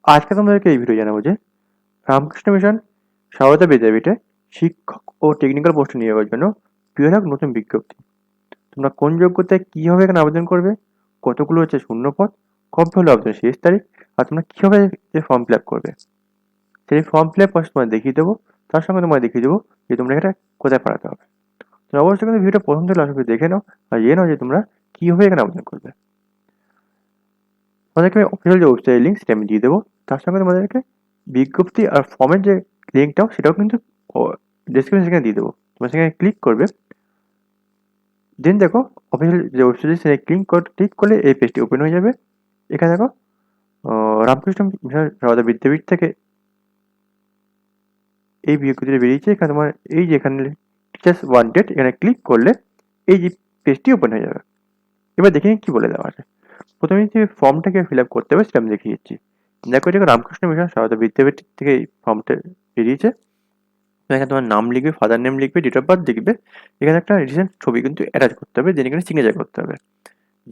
আজকে তোমাদেরকে এই ভিডিও জানাবো যে রামকৃষ্ণ মিশন সারদা বিদ্যাপীঠে শিক্ষক ও টেকনিক্যাল পোস্টে নিয়োগের জন্য বের হোক নতুন বিজ্ঞপ্তি। তোমরা কোন যোগ্যতায় কীভাবে এখানে আবেদন করবে, কতগুলো হচ্ছে শূন্যপদ, কবে হলো আবেদনের শেষ তারিখ, আর তোমরা কীভাবে ফর্ম ফিল আপ করবে সেই ফর্ম ফিল আপ প্রসেস তোমাদের দেখিয়ে দেবো। তার সঙ্গে তোমাদের দেখিয়ে দেবো যে তোমরা এটা কোথায় পাঠাতে হবে। তো অবশ্যই কিন্তু ভিডিওটা প্রথম থেকে লাস্ট অবধি দেখে নাও আর জেনে নাও যে তোমরা কীভাবে এখানে আবেদন করবে। তোমাদেরকে অফিসিয়াল যে ওয়েবসাইটের লিঙ্ক সেটা আমি দিয়ে দেবো। তার সঙ্গে তোমাদেরকে বিজ্ঞপ্তি আর ফর্মের যে লিঙ্কটাও সেটাও কিন্তু ডেসক্রিপশন সেখানে দিয়ে দেবো। তোমরা সেখানে ক্লিক করবে, দেন দেখো অফিসিয়াল যে ওয়েবসাইট সেখানে ক্লিক করলে এই পেজটি ওপেন হয়ে যাবে। এখানে দেখো রামকৃষ্ণ মিশন সারদা বিদ্যাপীঠ থেকে এই বিজ্ঞপ্তিটা বেরিয়েছে। এখানে তোমার এই যে এখানে টিচার্স ওয়ান্টেড এখানে ক্লিক করলে এই যে পেজটি ওপেন হয়ে যাবে। এবার দেখে কি বলে দেওয়া আছে। প্রথমে যে ফর্মটাকে ফিল আপ করতে হবে সেটা আমি দেখিয়ে দিচ্ছি। দেখো এটা রামকৃষ্ণ মিশন সারদা বিদ্যাপীঠ থেকে এই ফর্মটা বেরিয়েছে। এখানে তোমার নাম লিখবে, ফাদার নেম লিখবে, ডেট অফ বার্থ লিখবে। এখানে একটা রিসেন্ট ছবি কিন্তু অ্যাটাচ করতে হবে, দেন এখানে সিগনেচার করতে হবে।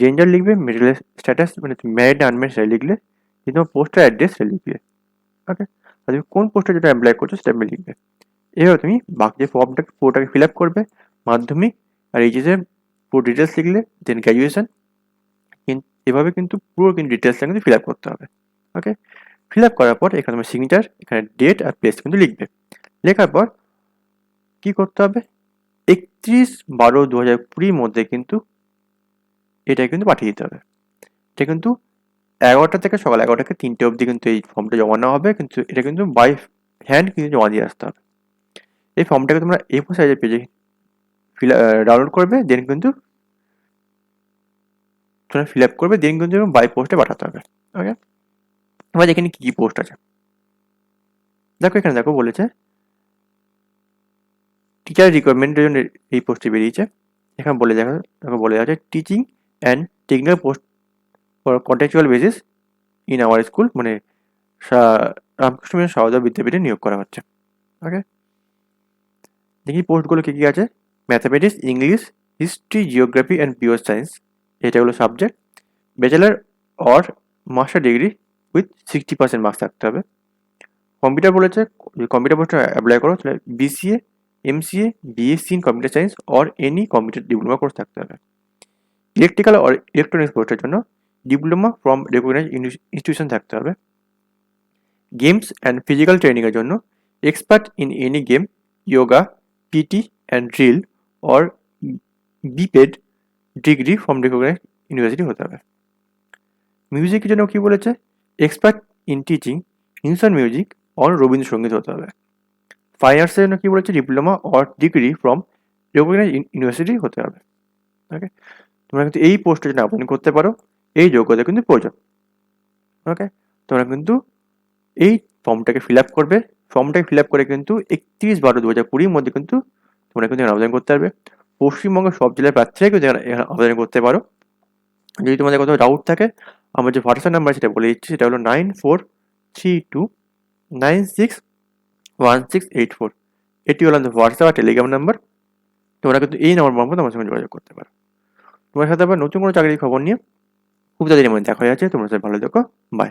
জেন্ডার লিখবে, মেরিটাল স্ট্যাটাস মানে তুমি ম্যারিড না আনম্যারিড সেটা লিখলে, দিয়ে তোমার পোস্টার অ্যাড্রেস সেটা লিখবে। ওকে, আর তুমি কোন পোস্টে যেটা অ্যাপ্লাই করছো সেটা আমি লিখবে। এবার তুমি বাকি যে ফর্মটাকে পুরোটাকে ফিল আপ করবে। মাধ্যমিক আর এইচএসের পুরো ডিটেলস লিখলে, দেন গ্র্যাজুয়েশন, কিন্তু এভাবে কিন্তু পুরো কিন্তু ডিটেলসটা কিন্তু ফিল আপ করতে হবে। ওকে, ফিল আপ করার পর এখানে তোমার সিগনেচার, এখানে ডেট আর প্লেস কিন্তু লিখবে। লেখার পর কি করতে হবে, 31/12/2020 মধ্যে কিন্তু এটা কিন্তু পাঠিয়ে দিতে হবে। এটা কিন্তু 11টা থেকে সকাল 11টা থেকে 3টে অবধি কিন্তু এই ফর্মটা জমা নেওয়া হবে, কিন্তু এটা কিন্তু বাই হ্যান্ড কিন্তু জমা দিয়ে আসতে হবে। এই ফর্মটাকে তোমরা A4 সাইজের পেজে ডাউনলোড করবে, দেন কিন্তু তোমরা ফিল আপ করবে, দেন কিন্তু বাই পোস্টে পাঠাতে হবে। ওকে, এবার এখানে কী কী পোস্ট আছে দেখো। এখানে দেখো বলেছে টিচার রিকোয়ারমেন্টের জন্য এই পোস্টটি বেরিয়েছে। এখানে বলে আছে teaching and technical post for contractual basis in our school, মানে রামকৃষ্ণ মিশন সারদা বিদ্যাপীঠে নিয়োগ করা হচ্ছে। ওকে, দেখি পোস্টগুলো কী কী আছে। Mathematics, English, history, geography and pure science, এটা হলো subject. Bachelor or master degree with 60% marks থাকতে হবে। কম্পিউটার বলেছে, কম্পিউটার পোস্টে অ্যাপ্লাই করো তাহলে BCA, MCA, BSc in computer science or any computer diploma course থাকতে হবে। ইলেকট্রিক্যাল অর ইলেকট্রনিক্স পোস্টের জন্য ডিপ্লোমা ফ্রম রেকগনাইজড ইনস্টিটিউশন থাকতে হবে। গেমস অ্যান্ড ফিজিক্যাল ট্রেনিংয়ের জন্য expert in any game, yoga, PT and drill or BPED degree from recognized university হতে হবে। মিউজিকের জন্য কি বলেছে, expert in teaching Hindustan music or Rabindrasangeet হতে হবে। ফাইন আর্টসের জন্য কি বলেছে, diploma or degree from recognized university হতে হবে। ওকে, তোমরা কিন্তু এই পোস্টের জন্য আবেদন করতে পারো, এই যোগ্যতা কিন্তু প্রয়োজন। ওকে, তোমরা কিন্তু এই ফর্মটাকে ফিল আপ করবে। ফর্মটাকে ফিল আপ করে কিন্তু 31/12/2020 মধ্যে কিন্তু তোমরা কিন্তু আবেদন করতে পারবে। পশ্চিমবঙ্গের সব জেলার প্রার্থীরাই কিন্তু এখানে আবেদন করতে পারো। যদি তোমাদের কোথাও ডাউট থাকে, আমার যে হোয়াটসঅ্যাপ নাম্বার সেটা বলে দিচ্ছি, সেটা হলো 9432961684। এটি হলো আমাদের হোয়াটসঅ্যাপ আর টেলিগ্রাম নাম্বার। তোমরা কিন্তু এই নাম্বার মারফত আমার সঙ্গে যোগাযোগ করতে পারো। তোমার সাথে আবার নতুন কোনো চাকরির খবর নিয়ে খুব তাড়াতাড়ির মধ্যে দেখা হয়ে যাচ্ছে। তোমরা সবাই ভালো থেকো, বাই।